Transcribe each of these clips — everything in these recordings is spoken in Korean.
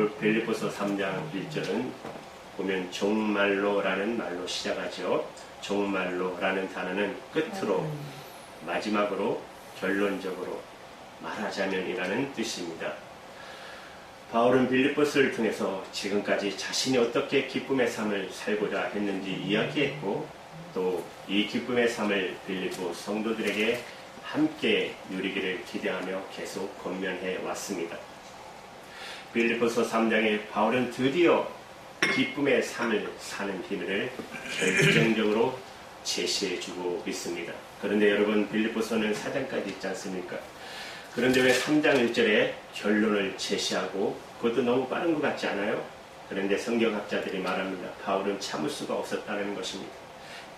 빌립보서 3장 1절은 보면 종말로라는 말로 시작하죠. 종말로라는 단어는 끝으로, 마지막으로, 결론적으로 말하자면이라는 뜻입니다. 바울은 빌립보서를 통해서 지금까지 자신이 어떻게 기쁨의 삶을 살고자 했는지 이야기했고, 또 이 기쁨의 삶을 빌립보 성도들에게 함께 누리기를 기대하며 계속 권면해 왔습니다. 빌립보서 3장에 바울은 드디어 기쁨의 삶을 사는 비밀을 결정적으로 제시해주고 있습니다. 그런데 여러분, 빌립보서는 4장까지 있지 않습니까? 그런데 왜 3장 1절에 결론을 제시하고, 그것도 너무 빠른 것 같지 않아요? 그런데 성경학자들이 말합니다. 바울은 참을 수가 없었다는 것입니다.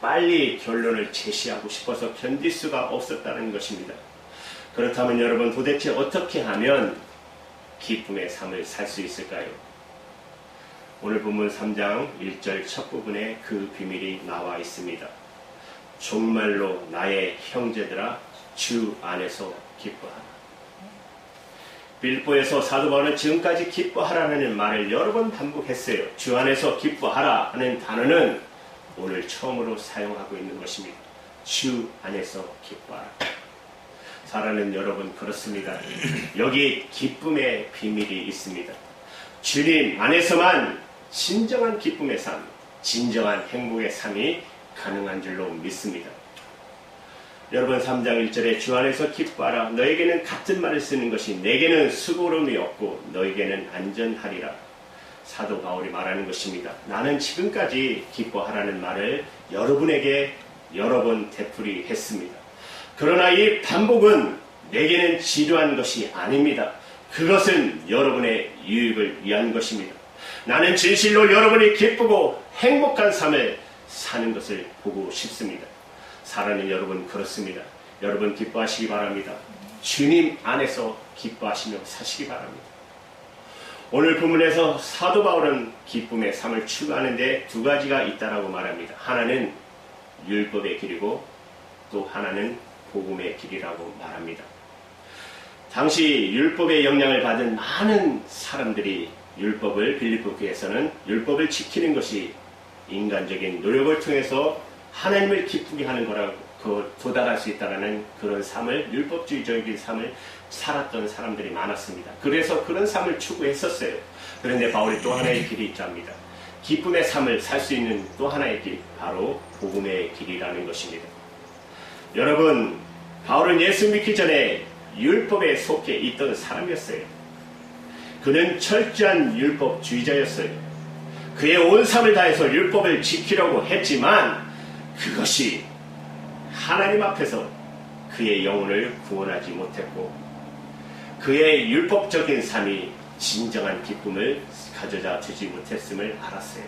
빨리 결론을 제시하고 싶어서 견딜 수가 없었다는 것입니다. 그렇다면 여러분, 도대체 어떻게 하면 기쁨의 삶을 살 수 있을까요? 오늘 본문 3장 1절 첫 부분에 그 비밀이 나와 있습니다. 정말로 나의 형제들아, 주 안에서 기뻐하라. 빌립보에서 사도 바울은 지금까지 기뻐하라는 말을 여러 번 반복했어요. 주 안에서 기뻐하라 하는 단어는 오늘 처음으로 사용하고 있는 것입니다. 주 안에서 기뻐하라. 사랑하는 여러분, 그렇습니다. 여기 기쁨의 비밀이 있습니다. 주님 안에서만 진정한 기쁨의 삶, 진정한 행복의 삶이 가능한 줄로 믿습니다. 여러분, 3장 1절에 주 안에서 기뻐하라. 너에게는 같은 말을 쓰는 것이 내게는 수고로움이 없고 너에게는 안전하리라. 사도 바울이 말하는 것입니다. 나는 지금까지 기뻐하라는 말을 여러분에게 여러 번 되풀이했습니다. 그러나 이 반복은 내게는 지루한 것이 아닙니다. 그것은 여러분의 유익을 위한 것입니다. 나는 진실로 여러분이 기쁘고 행복한 삶을 사는 것을 보고 싶습니다. 사랑하는 여러분, 그렇습니다. 여러분 기뻐하시기 바랍니다. 주님 안에서 기뻐하시며 사시기 바랍니다. 오늘 본문에서 사도 바울은 기쁨의 삶을 추구하는데 두 가지가 있다라고 말합니다. 하나는 율법의 길이고 또 하나는 복음의 길이라고 말합니다. 당시 율법의 영향을 받은 많은 사람들이 빌립보 교회에서는 율법을 지키는 것이 인간적인 노력을 통해서 하나님을 기쁘게 하는 거라고 도달할 수 있다는 그런 삶을, 율법주의적인 삶을 살았던 사람들이 많았습니다. 그래서 그런 삶을 추구했었어요. 그런데 바울이 또 하나의 길이 있답니다. 기쁨의 삶을 살 수 있는 또 하나의 길, 바로 복음의 길이라는 것입니다. 여러분, 바울은 예수 믿기 전에 율법에 속해 있던 사람이었어요. 그는 철저한 율법주의자였어요. 그의 온 삶을 다해서 율법을 지키려고 했지만 그것이 하나님 앞에서 그의 영혼을 구원하지 못했고, 그의 율법적인 삶이 진정한 기쁨을 가져다 주지 못했음을 알았어요.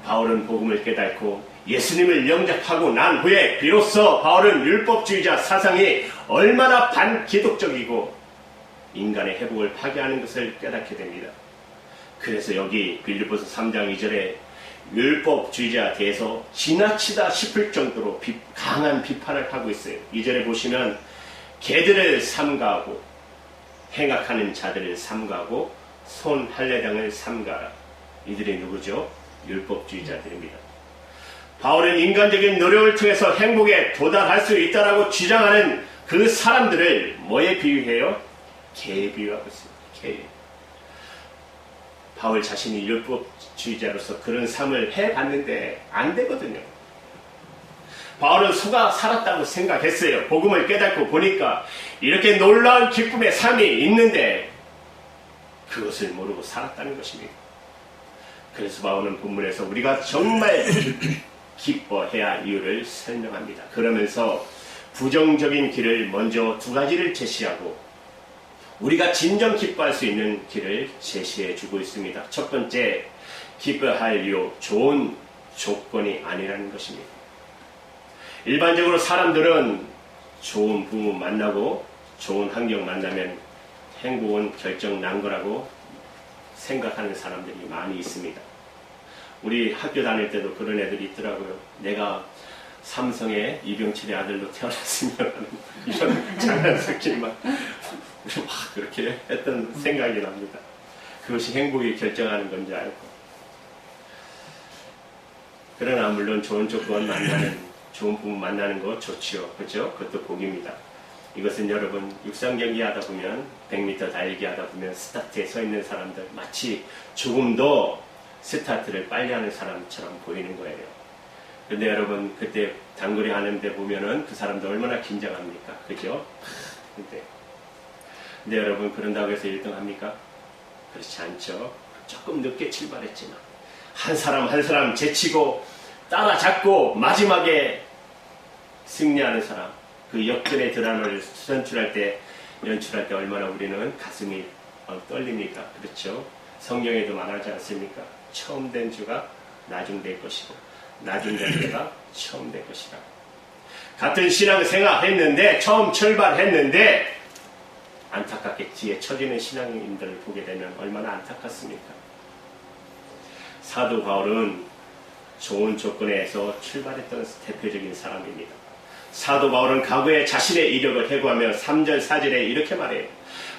바울은 복음을 깨닫고 예수님을 영접하고 난 후에 비로소 바울은 율법주의자 사상이 얼마나 반기독적이고 인간의 회복을 파괴하는 것을 깨닫게 됩니다. 그래서 여기 빌립보서 3장 2절에 율법주의자에 대해서 지나치다 싶을 정도로 강한 비판을 하고 있어요. 2절에 보시면 개들을 삼가하고 행악하는 자들을 삼가하고 손 할례당을 삼가라. 이들이 누구죠? 율법주의자들입니다. 바울은 인간적인 노력을 통해서 행복에 도달할 수 있다라고 주장하는 그 사람들을 뭐에 비유해요? 개에 비유하고 있습니다. 개. 바울 자신이 율법주의자로서 그런 삶을 해봤는데 안 되거든요. 바울은 속아 살았다고 생각했어요. 복음을 깨닫고 보니까 이렇게 놀라운 기쁨의 삶이 있는데 그것을 모르고 살았다는 것입니다. 그래서 바울은 본문에서 우리가 정말 기뻐해야 할 이유를 설명합니다. 그러면서 부정적인 길을 먼저 두 가지를 제시하고 우리가 진정 기뻐할 수 있는 길을 제시해 주고 있습니다. 첫 번째, 기뻐할 이유, 좋은 조건이 아니라는 것입니다. 일반적으로 사람들은 좋은 부모 만나고 좋은 환경 만나면 행복은 결정 난 거라고 생각하는 사람들이 많이 있습니다. 우리 학교 다닐 때도 그런 애들이 있더라고요. 내가 삼성의 이병철의 아들로 태어났으면 이런 장난스럽게 막 그렇게 했던 생각이 납니다. 그것이 행복이 결정하는 건지 알고. 그러나 물론 좋은 조건 만나는, 좋은 부부 만나는 거 좋지요. 그죠? 그것도 복입니다. 이것은 여러분 육상 경기 하다 보면 100m 달리기 하다 보면 스타트에 서 있는 사람들 마치 조금 더 스타트를 빨리 하는 사람처럼 보이는 거예요. 근데 여러분 그때 단거리 하는데 보면은 그 사람들 얼마나 긴장합니까? 그죠? 근데 여러분 그런다고 해서 1등 합니까? 그렇지 않죠. 조금 늦게 출발했지만 한 사람 한 사람 제치고 따라잡고 마지막에 승리하는 사람, 그 역전의 드라마를 연출할 때 얼마나 우리는 가슴이 떨립니까? 그렇죠? 성경에도 말하지 않습니까? 처음 된 주가 나중 될 것이고 나중 된 주가 처음 될 것이라. 같은 신앙생활 했는데 처음 출발했는데 안타깝게 뒤에 처지는 신앙인들을 보게 되면 얼마나 안타깝습니까? 사도 바울은 좋은 조건에서 출발했던 대표적인 사람입니다. 사도 바울은 과거에 자신의 이력을 해고하며 3절 4절에 이렇게 말해요.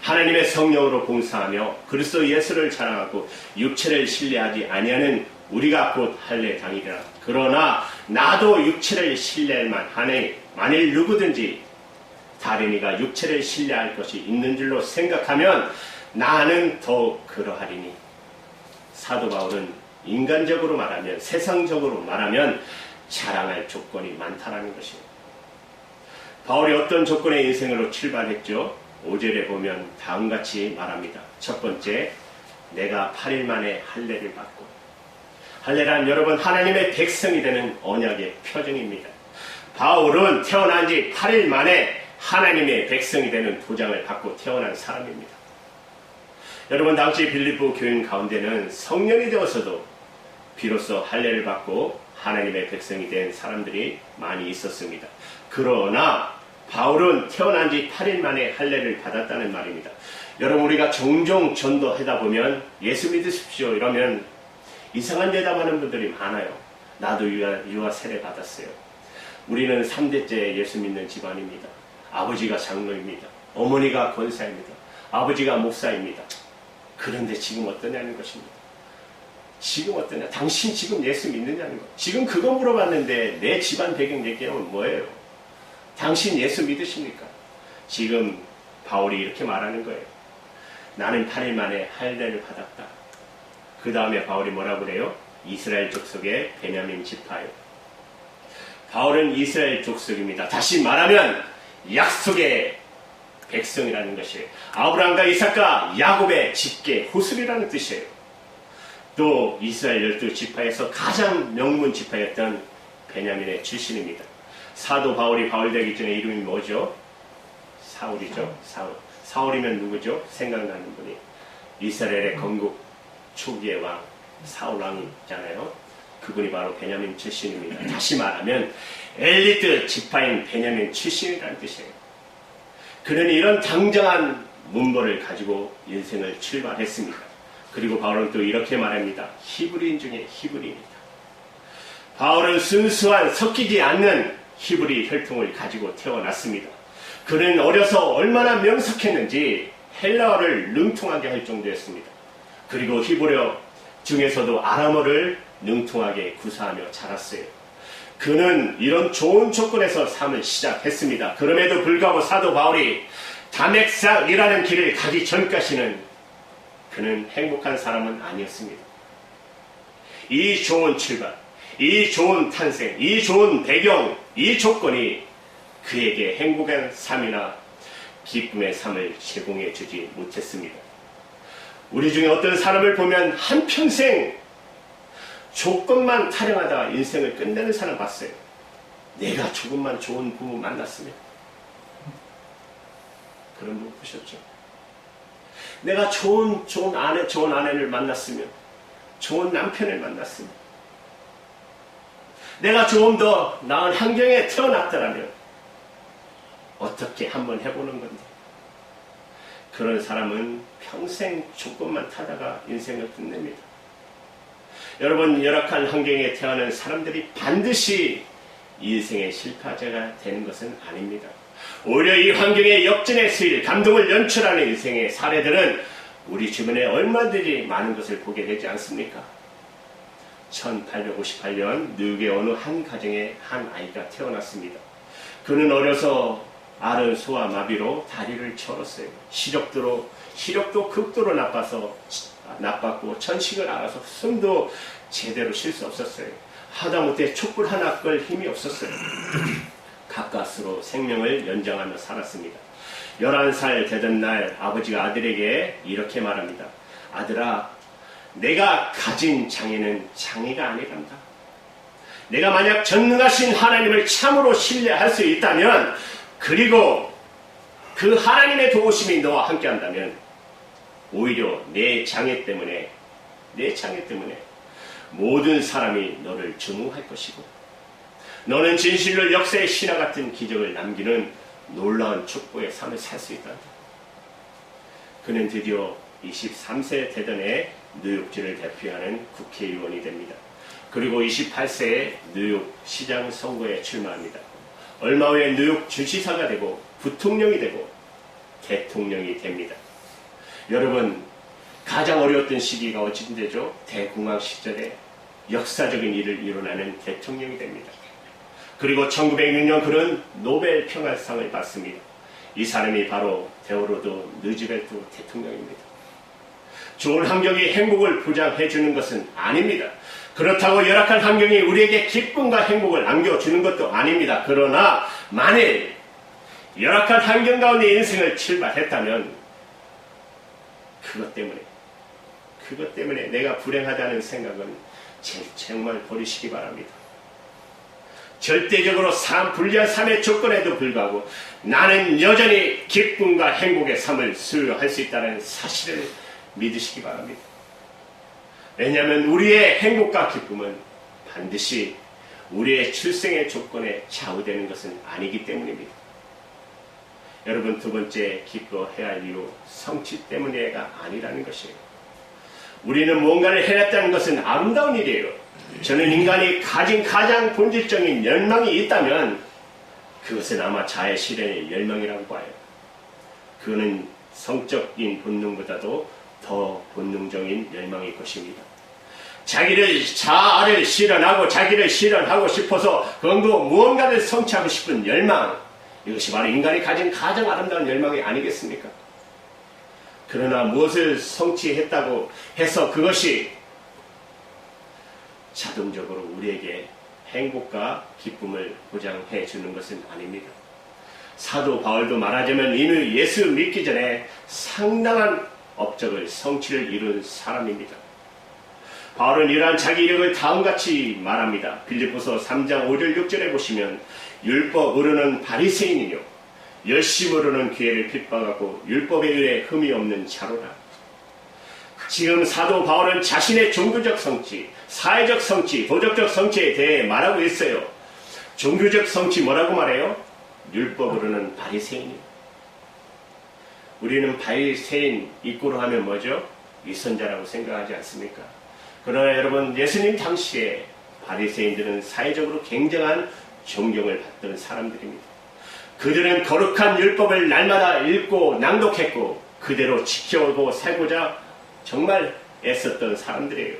하나님의 성령으로 봉사하며 그리스도 예수를 자랑하고 육체를 신뢰하지 아니하는 우리가 곧 할례 당이라. 그러나 나도 육체를 신뢰할 만하니 만일 누구든지 다른 이가 육체를 신뢰할 것이 있는 줄로 생각하면 나는 더욱 그러하리니. 사도 바울은 인간적으로 말하면, 세상적으로 말하면 자랑할 조건이 많다라는 것입니다. 바울이 어떤 조건의 인생으로 출발했죠? 5절에 보면 다음같이 말합니다. 첫 번째, 내가 8일 만에 할례를 받고. 할례란 여러분 하나님의 백성이 되는 언약의 표정입니다. 바울은 태어난 지 8일 만에 하나님의 백성이 되는 도장을 받고 태어난 사람입니다. 여러분 당시 빌립보 교인 가운데는 성령이 되어서도 비로소 할례를 받고 하나님의 백성이 된 사람들이 많이 있었습니다. 그러나 바울은 태어난 지 8일 만에 할례를 받았다는 말입니다. 여러분 우리가 종종 전도하다 보면 예수 믿으십시오 이러면 이상한 대답하는 분들이 많아요. 나도 유아 세례 받았어요. 우리는 3대째 예수 믿는 집안입니다. 아버지가 장로입니다. 어머니가 권사입니다. 아버지가 목사입니다. 그런데 지금 어떠냐는 것입니다. 지금 어떠냐? 당신 지금 예수 믿느냐는 것. 지금 그거 물어봤는데 내 집안 배경 얘기하면 뭐예요? 당신 예수 믿으십니까? 지금 바울이 이렇게 말하는 거예요. 나는 8일 만에 할례를 받았다. 그 다음에 바울이 뭐라고 그래요? 이스라엘 족속의 베냐민 지파요. 바울은 이스라엘 족속입니다. 다시 말하면 약속의 백성이라는 것이에요. 아브라함과 이삭과 야곱의 직계 후손이라는 뜻이에요. 또 이스라엘 12지파에서 가장 명문 지파였던 베냐민의 출신입니다. 사도 바울이 바울 되기 전에 이름이 뭐죠? 사울이죠. 사울이면 누구죠? 생각나는 분이 이스라엘의 건국 초기의 왕 사울 왕이잖아요. 그분이 바로 베냐민 출신입니다. 다시 말하면 엘리트 지파인 베냐민 출신이라는 뜻이에요. 그는 이런 당정한 문벌을 가지고 인생을 출발했습니다. 그리고 바울은 또 이렇게 말합니다. 히브리인 중에 히브리입니다. 바울은 순수한 섞이지 않는 히브리 혈통을 가지고 태어났습니다. 그는 어려서 얼마나 명석했는지 헬라어를 능통하게 할 정도였습니다. 그리고 히브리어 중에서도 아람어를 능통하게 구사하며 자랐어요. 그는 이런 좋은 조건에서 삶을 시작했습니다. 그럼에도 불구하고 사도 바울이 다맥삭이라는 길을 가기 전까지는 그는 행복한 사람은 아니었습니다. 이 좋은 출발, 이 좋은 탄생, 이 좋은 배경, 이 조건이 그에게 행복한 삶이나 기쁨의 삶을 제공해 주지 못했습니다. 우리 중에 어떤 사람을 보면 한평생 조건만 타령하다가 인생을 끝내는 사람 봤어요. 내가 조금만 좋은 부부 만났으면. 그런 분 보셨죠? 내가 좋은 아내를 만났으면, 좋은 남편을 만났으면, 내가 조금 더 나은 환경에 태어났더라면 어떻게 한번 해보는 건데. 그런 사람은 평생 조건만 타다가 인생을 끝냅니다. 여러분, 열악한 환경에 태어난 사람들이 반드시 인생의 실패자가 되는 것은 아닙니다. 오히려 이 환경의 역전의 수일, 감동을 연출하는 인생의 사례들은 우리 주변에 얼마든지 많은 것을 보게 되지 않습니까? 1858년 뉴욕의 어느 한 가정에 한 아이가 태어났습니다. 그는 어려서 앓은 소아 마비로 다리를 절었어요. 시력도 극도로 나빴고 천식을 앓아서 숨도 제대로 쉴 수 없었어요. 하다못해 촛불 하나 끌 힘이 없었어요. 가까스로 생명을 연장하며 살았습니다. 11살 되던 날 아버지가 아들에게 이렇게 말합니다. 아들아, 내가 가진 장애는 장애가 아니란다. 내가 만약 전능하신 하나님을 참으로 신뢰할 수 있다면, 그리고 그 하나님의 도우심이 너와 함께 한다면, 오히려 내 장애 때문에 모든 사람이 너를 증오할 것이고, 너는 진실로 역사의 신화 같은 기적을 남기는 놀라운 축복의 삶을 살 수 있다. 그는 드디어 23세 되던 해 뉴욕주를 대표하는 국회의원이 됩니다. 그리고 28세에 뉴욕 시장 선거에 출마합니다. 얼마 후에 뉴욕 주지사가 되고 부통령이 되고 대통령이 됩니다. 여러분, 가장 어려웠던 시기가 어찌되죠? 대공황 시절에 역사적인 일을 일어나는 대통령이 됩니다. 그리고 1906년 그는 노벨 평화상을 받습니다. 이 사람이 바로 데오도르 루즈벨트 대통령입니다. 좋은 환경이 행복을 보장해 주는 것은 아닙니다. 그렇다고 열악한 환경이 우리에게 기쁨과 행복을 안겨주는 것도 아닙니다. 그러나 만일 열악한 환경 가운데 인생을 출발했다면 그것 때문에 내가 불행하다는 생각은 정말 버리시기 바랍니다. 절대적으로 불리한 삶의 조건에도 불구하고 나는 여전히 기쁨과 행복의 삶을 수요할 수 있다는 사실을 믿으시기 바랍니다. 왜냐하면 우리의 행복과 기쁨은 반드시 우리의 출생의 조건에 좌우되는 것은 아니기 때문입니다. 여러분, 두 번째 기뻐해야 할 이유, 성취 때문에가 아니라는 것이에요. 우리는 뭔가를 해냈다는 것은 아름다운 일이에요. 저는 인간이 가진 가장 본질적인 열망이 있다면 그것은 아마 자의 실현의 열망이라고 봐요. 그거는 성적인 본능보다도 더 본능적인 열망일 것입니다. 자아를 실현하고 싶어서 그것도 무언가를 성취하고 싶은 열망, 이것이 바로 인간이 가진 가장 아름다운 열망이 아니겠습니까? 그러나 무엇을 성취했다고 해서 그것이 자동적으로 우리에게 행복과 기쁨을 보장해 주는 것은 아닙니다. 사도 바울도 말하자면 이미 예수 믿기 전에 상당한 업적을 성취를 이룬 사람입니다. 바울은 이러한 자기 이력을 다음같이 말합니다. 빌립보서 3장 5절 6절에 보시면 율법으로는 바리새인이요 열심으로는 교회를 핍박하고 율법에 의해 흠이 없는 자로라. 지금 사도 바울은 자신의 종교적 성취, 사회적 성취, 도덕적 성취에 대해 말하고 있어요. 종교적 성취 뭐라고 말해요? 율법으로는 바리새인이요. 우리는 바리새인 이꼬로 하면 뭐죠? 위선자라고 생각하지 않습니까? 그러나 여러분, 예수님 당시에 바리새인들은 사회적으로 굉장한 존경을 받던 사람들입니다. 그들은 거룩한 율법을 날마다 읽고 낭독했고 그대로 지켜오고 살고자 정말 애썼던 사람들이에요.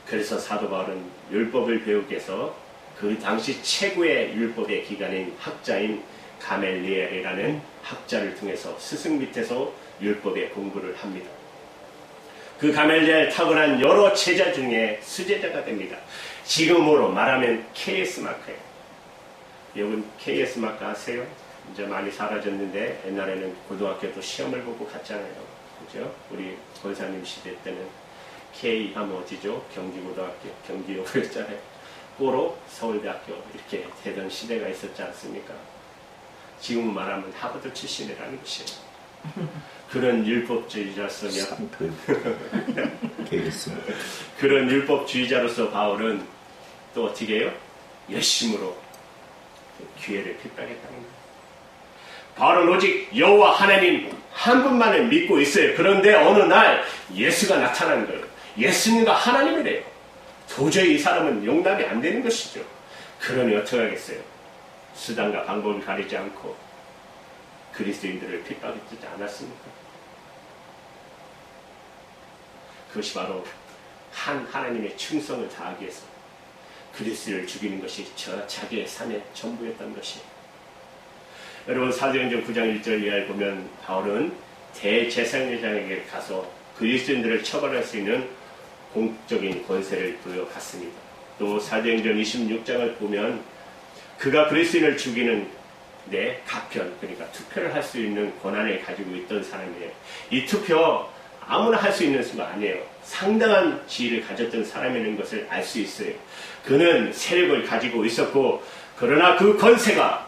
그래서 사도 바울은 율법을 배우기 위해서 그 당시 최고의 율법의 기관인 학자인 가멜리엘이라는 학자를 통해서 스승 밑에서 율법의 공부를 합니다. 그 가멜리엘 타고난 여러 제자 중에 수제자가 됩니다. 지금으로 말하면 KS 마크예요. 여러분 KS 마크 아세요? 이제 많이 사라졌는데 옛날에는 고등학교도 시험을 보고 갔잖아요. 그죠? 우리 권사님 시대 때는 K 하면 어디죠? 경기고등학교, 경기여고였잖아요. 꼬로 서울대학교 이렇게 되던 시대가 있었지 않습니까? 지금 말하면 하버드 출신이라는 것이에요. 그런 율법주의자로서 그런 율법주의자로서 바울은 또 어떻게 해요? 열심으로 기회를 핍박했다는 거예요. 바울은 오직 여호와 하나님 한 분만을 믿고 있어요. 그런데 어느 날 예수가 나타난 거예요. 예수님과 하나님이래요. 도저히 이 사람은 용납이 안 되는 것이죠. 그러니 어떻게 하겠어요? 수단과 방법을 가리지 않고 그리스도인들을 핍박했지 않았습니까? 그것이 바로 한 하나님의 충성을 다하기 위해서 그리스도를 죽이는 것이 자기의 삶의 전부였던 것이에요. 여러분 사도행전 9장 1절 이하를 보면 바울은 대제사장에게 가서 그리스도인들을 처벌할 수 있는 공적인 권세를 부여받습니다. 또 사도행전 26장을 보면 그가 그리스도인을 죽이는 데 가편, 그러니까 투표를 할 수 있는 권한을 가지고 있던 사람이에요. 이 투표 아무나 할 수 있는 수가 아니에요. 상당한 지위를 가졌던 사람이라는 것을 알 수 있어요. 그는 세력을 가지고 있었고, 그러나 그 권세가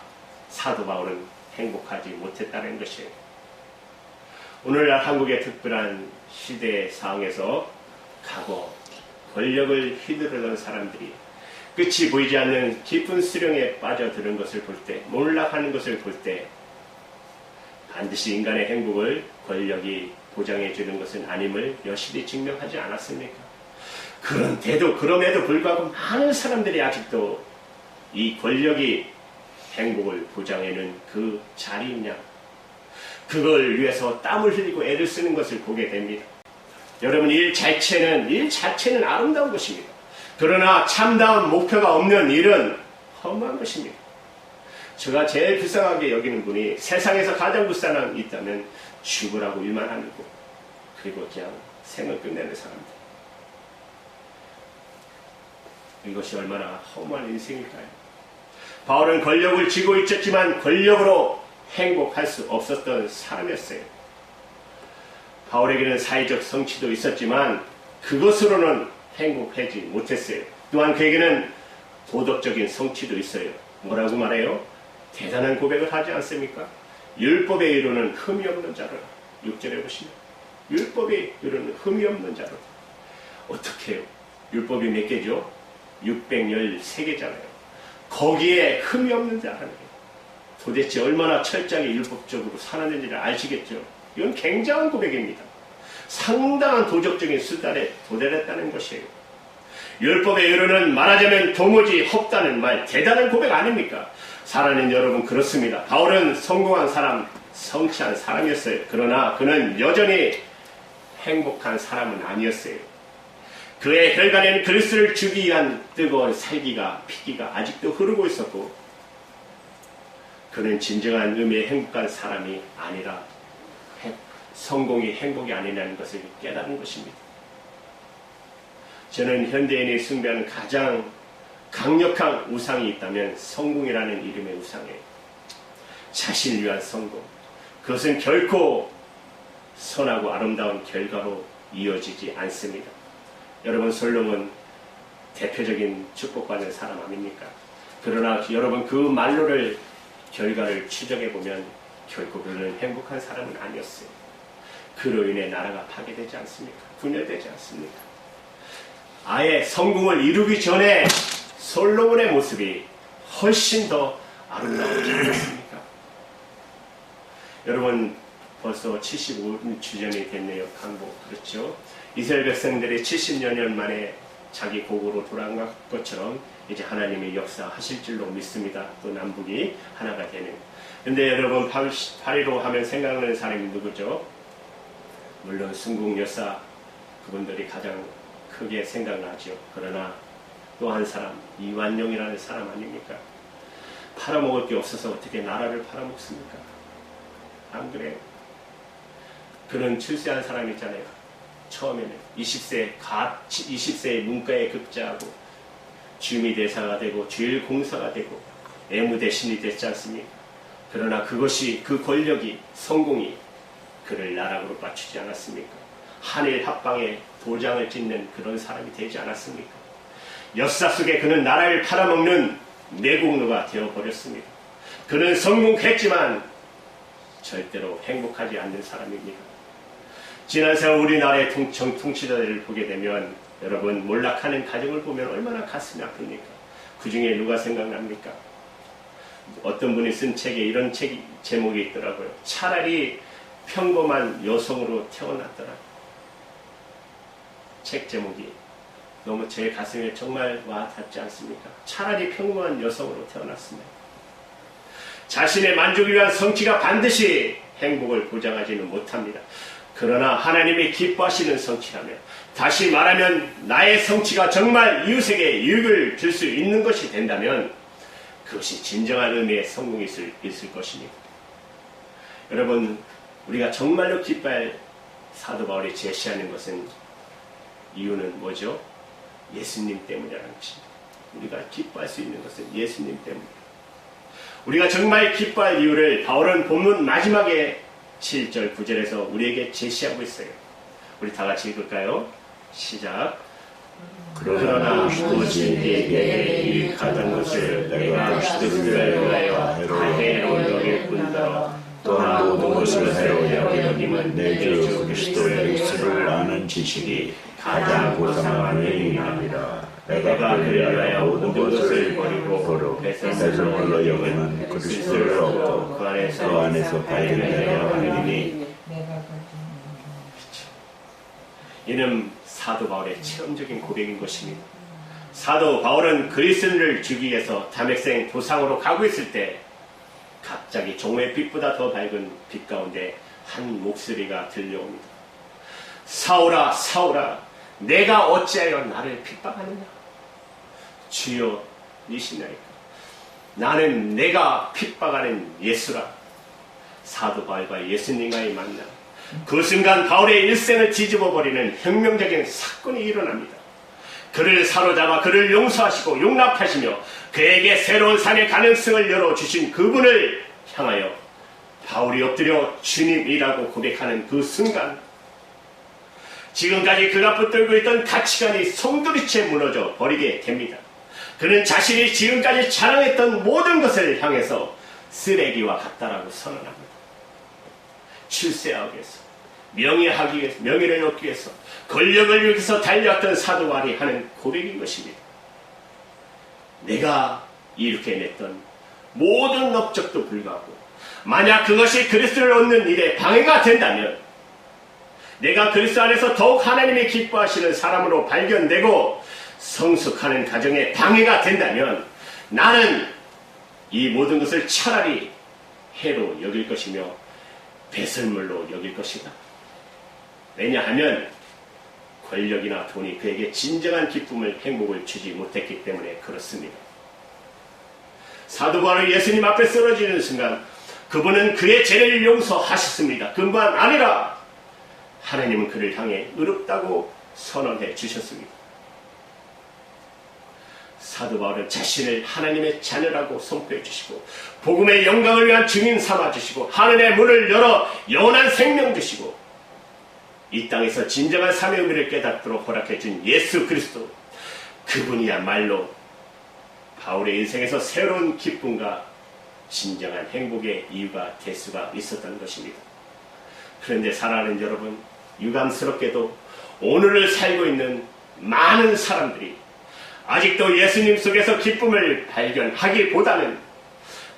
사도 바울은 행복하지 못했다는 것이에요. 오늘날 한국의 특별한 시대 상황에서 과거 권력을 휘두르던 사람들이 끝이 보이지 않는 깊은 수렁에 빠져드는 것을 볼 때, 몰락하는 것을 볼 때 반드시 인간의 행복을 권력이 보장해 주는 것은 아님을 여실히 증명하지 않았습니까? 그럼에도 불구하고 많은 사람들이 아직도 이 권력이 행복을 보장해는 그 자리냐, 그걸 위해서 땀을 흘리고 애를 쓰는 것을 보게 됩니다. 여러분, 일 자체는 아름다운 것입니다. 그러나 참다운 목표가 없는 일은 허무한 것입니다. 제가 제일 불쌍하게 여기는 분이 세상에서 가장 불쌍한 일이 있다면 죽으라고 일만 하는 분, 그리고 그냥 생을 끝내는 사람들. 이것이 얼마나 허무한 인생일까요? 바울은 권력을 쥐고 있었지만 권력으로 행복할 수 없었던 사람이었어요. 바울에게는 사회적 성취도 있었지만 그것으로는 행복하지 못했어요. 또한 그에게는 도덕적인 성취도 있어요. 뭐라고 말해요? 대단한 고백을 하지 않습니까? 율법에 이르는 흠이 없는 자로라. 6절에 보시면 율법에 이르는 흠이 없는 자로라. 어떻게 해요? 율법이 몇 개죠? 613개잖아요. 거기에 흠이 없는 자라는 게 도대체 얼마나 철저하게 율법적으로 살았는지를 아시겠죠? 이건 굉장한 고백입니다. 상당한 도덕적인 수단에 도달했다는 것이에요. 율법에 이르는 말하자면 도무지 없다는 말, 대단한 고백 아닙니까? 사랑하는 여러분, 그렇습니다. 바울은 성공한 사람, 성취한 사람이었어요. 그러나 그는 여전히 행복한 사람은 아니었어요. 그의 혈관에는 그리스도를 주기 위한 뜨거운 살기가, 피기가 아직도 흐르고 있었고, 그는 진정한 의미의 행복한 사람이 아니라 성공이 행복이 아니라는 것을 깨달은 것입니다. 저는 현대인이 숭배하는 가장 강력한 우상이 있다면 성공이라는 이름의 우상이에요. 자신을 위한 성공. 그것은 결코 선하고 아름다운 결과로 이어지지 않습니다. 여러분, 솔로몬 대표적인 축복받는 사람 아닙니까? 그러나 여러분, 그 말로를 결과를 추적해보면 결코 그는 행복한 사람은 아니었어요. 그로 인해 나라가 파괴되지 않습니까? 분열되지 않습니까? 아예 성공을 이루기 전에 솔로몬의 모습이 훨씬 더 아름다워지지 않습니까? 여러분, 벌써 75주년이 됐네요. 강복. 그렇죠? 이스라엘 백성들이 70여 년 만에 자기 고국으로 돌아간 것처럼 이제 하나님이 역사하실 줄로 믿습니다. 또 남북이 하나가 되는. 근데 여러분, 8.15 하면 생각나는 사람이 누구죠? 물론 순국 여사, 그분들이 가장 크게 생각나죠. 그러나 또 한 사람, 이완용이라는 사람 아닙니까? 팔아먹을 게 없어서 어떻게 나라를 팔아먹습니까? 안 그래요? 그는 출세한 사람이잖아요. 처음에는 20세의 문과에 급제하고 주미 대사가 되고 주일 공사가 되고 애무 대신이 됐지 않습니까? 그러나 그것이, 그 권력이, 성공이 그를 나락으로 빠추지 않았습니까? 한일 합방에 도장을 찍는 그런 사람이 되지 않았습니까? 역사 속에 그는 나라를 팔아먹는 내국노가 되어버렸습니다. 그는 성공했지만 절대로 행복하지 않는 사람입니다. 지난 세월 우리나라의 통치자들을 보게 되면 여러분, 몰락하는 가정을 보면 얼마나 가슴이 아픕니까? 그 중에 누가 생각납니까? 어떤 분이 쓴 책에 이런 제목이 있더라고요. 차라리 평범한 여성으로 태어났더라. 책 제목이 너무 제 가슴에 정말 와 닿지 않습니까? 차라리 평범한 여성으로 태어났습니다. 자신의 만족을 위한 성취가 반드시 행복을 보장하지는 못합니다. 그러나 하나님이 기뻐하시는 성취라면, 다시 말하면 나의 성취가 정말 이웃에게 유익을 줄 수 있는 것이 된다면 그것이 진정한 의미의 성공이 있을 것입니다. 여러분, 우리가 정말로 기뻐할 사도 바울이 제시하는 것은, 이유는 뭐죠? 예수님 때문이라는 것입니다. 우리가 기뻐할 수 있는 것은 예수님 때문입니다. 우리가 정말 기뻐할 이유를 바울은 본문 마지막에 7절 9절에서 우리에게 제시하고 있어요. 우리 다 같이 읽을까요? 시작. 그러나 무엇이 네게 유익하던 것을 내가 그리스도를 위하여 해로 여길 뿐더러 또한 모든 것을 해로 여김은 내 주 그리스도의 육수를 아는 지식이 가장 고상한 의미이니라. 내가 그를 위하여 모든 것을 버리고 배설물로 여기는 그리스도를 얻고 그 안에서 발견되려 하느니. 이는 사도 바울의 체험적인 고백인 것입니다. 사도 바울은 그리스도를 주기 위해서 담액생 도상으로 가고 있을 때 갑자기 종의 빛보다 더 밝은 빛 가운데 한 목소리가 들려옵니다. 사울아, 사울아, 내가 어찌하여 나를 핍박하느냐? 주여, 니시나이까? 나는 내가 핍박하는 예수라. 사도 바울과 예수님과의 만남, 그 순간 바울의 일생을 뒤집어버리는 혁명적인 사건이 일어납니다. 그를 사로잡아 그를 용서하시고 용납하시며 그에게 새로운 삶의 가능성을 열어주신 그분을 향하여 바울이 엎드려 주님이라고 고백하는 그 순간, 지금까지 그가 붙들고 있던 가치관이 송두리째 무너져 버리게 됩니다. 그는 자신이 지금까지 자랑했던 모든 것을 향해서 쓰레기와 같다라고 선언합니다. 출세하기 위해서, 명예하기 위해서, 명예를 얻기 위해서, 권력을 위해서 달려왔던 사도 바울이 하는 고백인 것입니다. 내가 이렇게 냈던 모든 업적도 불구하고 만약 그것이 그리스도를 얻는 일에 방해가 된다면, 내가 그리스도 안에서 더욱 하나님이 기뻐하시는 사람으로 발견되고 성숙하는 가정에 방해가 된다면 나는 이 모든 것을 차라리 해로 여길 것이며 배설물로 여길 것이다. 왜냐하면 권력이나 돈이 그에게 진정한 기쁨을, 행복을 주지 못했기 때문에 그렇습니다. 사도 바울이 예수님 앞에 쓰러지는 순간 그분은 그의 죄를 용서하셨습니다. 그뿐만 아니라 하나님은 그를 향해 의롭다고 선언해 주셨습니다. 사도 바울은 자신을 하나님의 자녀라고 선포해 주시고 복음의 영광을 위한 증인 삼아 주시고 하늘의 문을 열어 영원한 생명 주시고 이 땅에서 진정한 삶의 의미를 깨닫도록 허락해 준 예수 그리스도, 그분이야말로 바울의 인생에서 새로운 기쁨과 진정한 행복의 이유가 될 수가 있었던 것입니다. 그런데 사랑하는 여러분, 유감스럽게도 오늘을 살고 있는 많은 사람들이 아직도 예수님 속에서 기쁨을 발견하기보다는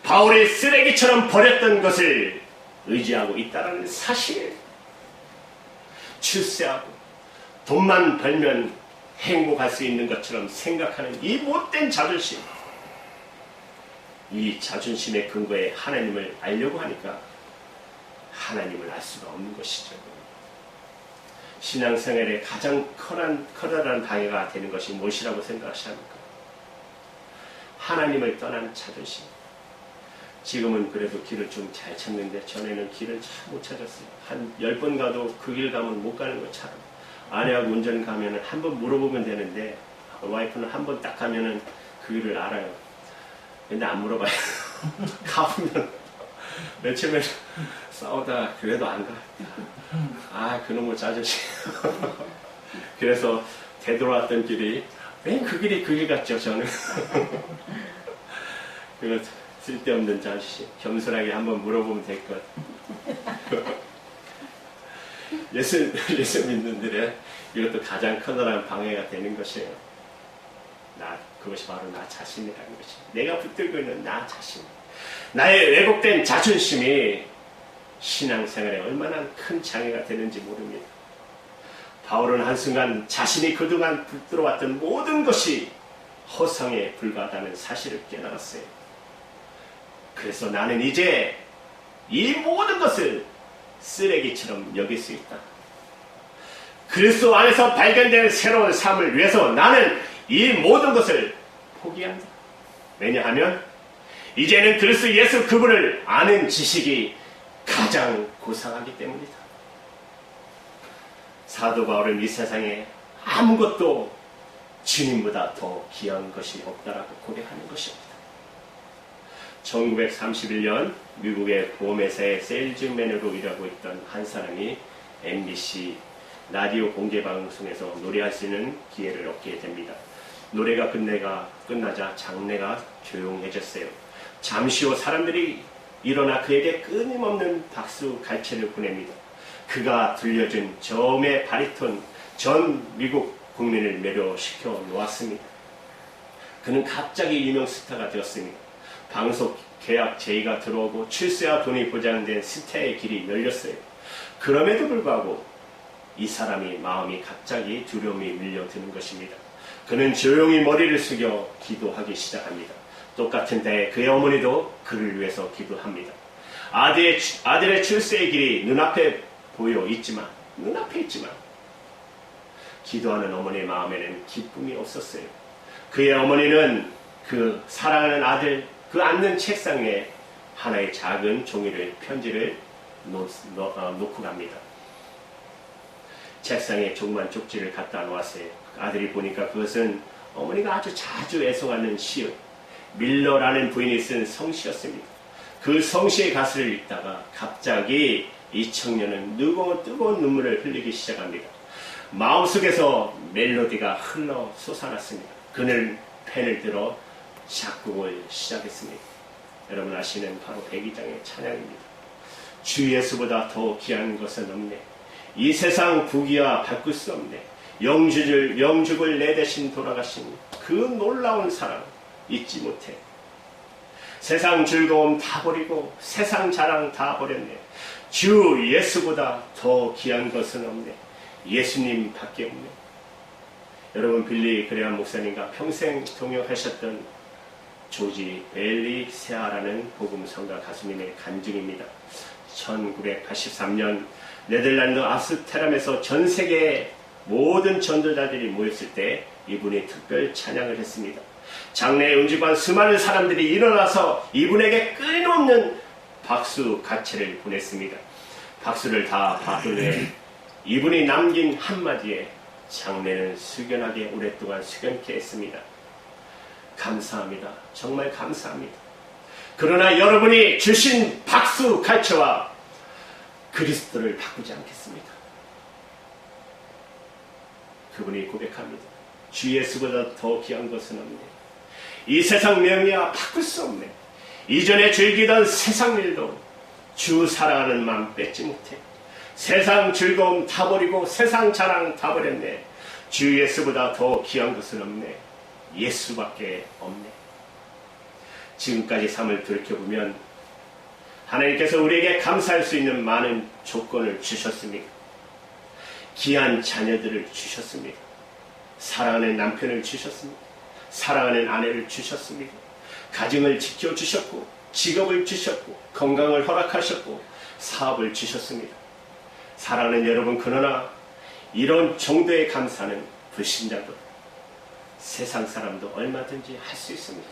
바울이 쓰레기처럼 버렸던 것을 의지하고 있다는 사실, 출세하고 돈만 벌면 행복할 수 있는 것처럼 생각하는 이 못된 자존심, 이 자존심의 근거에 하나님을 알려고 하니까 하나님을 알 수가 없는 것이죠. 신앙생활에 가장 커다란 방해가 되는 것이 무엇이라고 생각하십니까? 하나님을 떠난 자존심. 지금은 그래도 길을 좀 잘 찾는데 전에는 길을 잘 못 찾았어요. 한 10번 가도 그 길 가면 못 가는 것처럼. 아내하고 운전 가면은 한 번 물어보면 되는데 와이프는 한 번 딱 가면은 그 길을 알아요. 근데 안 물어봐요. 가보면 맨 처음에 싸우다 그래도 안 가. 아, 그놈의 자존심. 그래서 되돌아왔던 길이 왜 그 길이 그 길 같죠, 저는. 그거 쓸데없는 자존심. 겸손하게 한번 물어보면 될 것. 예수 믿는 들의 이것도 가장 커다란 방해가 되는 것이에요. 그것이 바로 나 자신이라는 것이. 내가 붙들고 있는 나 자신. 나의 왜곡된 자존심이 신앙생활에 얼마나 큰 장애가 되는지 모릅니다. 바울은 한순간 자신이 그동안 붙들어왔던 모든 것이 허상에 불과하다는 사실을 깨달았어요. 그래서 나는 이제 이 모든 것을 쓰레기처럼 여길 수 있다. 그리스도 안에서 발견된 새로운 삶을 위해서 나는 이 모든 것을 포기한다. 왜냐하면 이제는 그리스도 예수 그분을 아는 지식이 가장 고상하기 때문이다. 사도 바울은 이 세상에 아무것도 주님보다 더 귀한 것이 없다라고 고백하는 것입니다. 1931년 미국의 보험회사의 세일즈맨으로 일하고 있던 한 사람이 MBC 라디오 공개방송에서 노래할 수 있는 기회를 얻게 됩니다. 노래가 끝나자 장내가 조용해졌어요. 잠시 후 사람들이 일어나 그에게 끊임없는 박수 갈채를 보냅니다. 그가 들려준 저음의 바리톤 전 미국 국민을 매료시켜 놓았습니다. 그는 갑자기 유명 스타가 되었습니다. 방송 계약 제의가 들어오고 출세와 돈이 보장된 스타의 길이 열렸어요. 그럼에도 불구하고 이 사람이 마음이 갑자기 두려움이 밀려드는 것입니다. 그는 조용히 머리를 숙여 기도하기 시작합니다. 똑같은 때에 그의 어머니도 그를 위해서 기도합니다. 아들의 출세의 길이 눈앞에 있지만 기도하는 어머니의 마음에는 기쁨이 없었어요. 그의 어머니는 그 사랑하는 아들 그 앉는 책상에 하나의 작은 편지를 놓고 갑니다. 책상에 조그만 쪽지를 갖다 놓았어요. 아들이 보니까 그것은 어머니가 아주 자주 애송하는 시요 밀러라는 부인이 쓴 성시였습니다. 그 성시의 가사를 읽다가 갑자기 이 청년은 뜨거운 눈물을 흘리기 시작합니다. 마음속에서 멜로디가 흘러 솟아났습니다. 그는 펜을 들어 작곡을 시작했습니다. 여러분 아시는 바로 백이장의 찬양입니다. 주 예수보다 더 귀한 것은 없네. 이 세상 부귀와 바꿀 수 없네. 영죽을 내 대신 돌아가신 그 놀라운 사랑 잊지 못해. 세상 즐거움 다 버리고 세상 자랑 다 버렸네. 주 예수보다 더 귀한 것은 없네. 예수님 밖에 없네. 여러분 빌리 그레엄 목사님과 평생 동역하셨던 조지 벨리 세아라는 복음성가 가수님의 간증입니다. 1983년 네덜란드 암스테르담에서 전 세계의 모든 전도자들이 모였을 때 이분이 특별 찬양을 했습니다. 장례에 운집한 수많은 사람들이 일어나서 이분에게 끊임없는 박수 가채를 보냈습니다. 박수를 다 받은 후에 이분이 남긴 한마디에 장례는 숙연하게 오랫동안 숙연케 했습니다. 감사합니다. 정말 감사합니다. 그러나 여러분이 주신 박수 갈채와 그리스도를 바꾸지 않겠습니다. 그분이 고백합니다. 주 예수보다 더 귀한 것은 없네. 이 세상 명예와 바꿀 수 없네. 이전에 즐기던 세상 일도 주 사랑하는 마음 뺏지 못해. 세상 즐거움 다 버리고 세상 자랑 다 버렸네. 주 예수보다 더 귀한 것은 없네. 예수밖에 없네. 지금까지 삶을 돌이켜보면 하나님께서 우리에게 감사할 수 있는 많은 조건을 주셨습니다. 귀한 자녀들을 주셨습니다. 사랑하는 남편을 주셨습니다. 사랑하는 아내를 주셨습니다. 가정을 지켜주셨고 직업을 주셨고 건강을 허락하셨고 사업을 주셨습니다. 사랑하는 여러분, 그러나 이런 정도의 감사는 불신자도 세상 사람도 얼마든지 할 수 있습니다.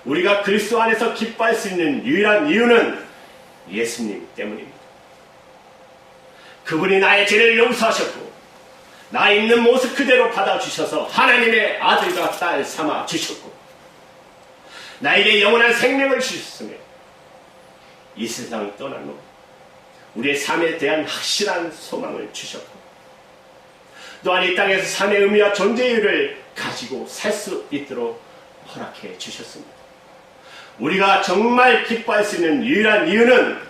우리가 그리스도 안에서 기뻐할 수 있는 유일한 이유는 예수님 때문입니다. 그분이 나의 죄를 용서하셨고 나 있는 모습 그대로 받아주셔서 하나님의 아들과 딸 삼아 주셨고 나에게 영원한 생명을 주셨으며 이 세상을 떠난 후 우리의 삶에 대한 확실한 소망을 주셨고 또한 이 땅에서 삶의 의미와 존재 이유를 가지고 살 수 있도록 허락해 주셨습니다. 우리가 정말 기뻐할 수 있는 유일한 이유는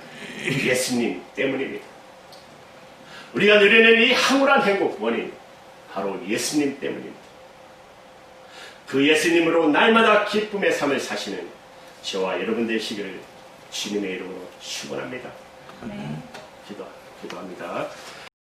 예수님 때문입니다. 우리가 누리는 이 황홀한 행복 원인 바로 예수님 때문입니다. 그 예수님으로 날마다 기쁨의 삶을 사시는 저와 여러분 되시기를 주님의 이름으로 축원합니다. 기도합니다.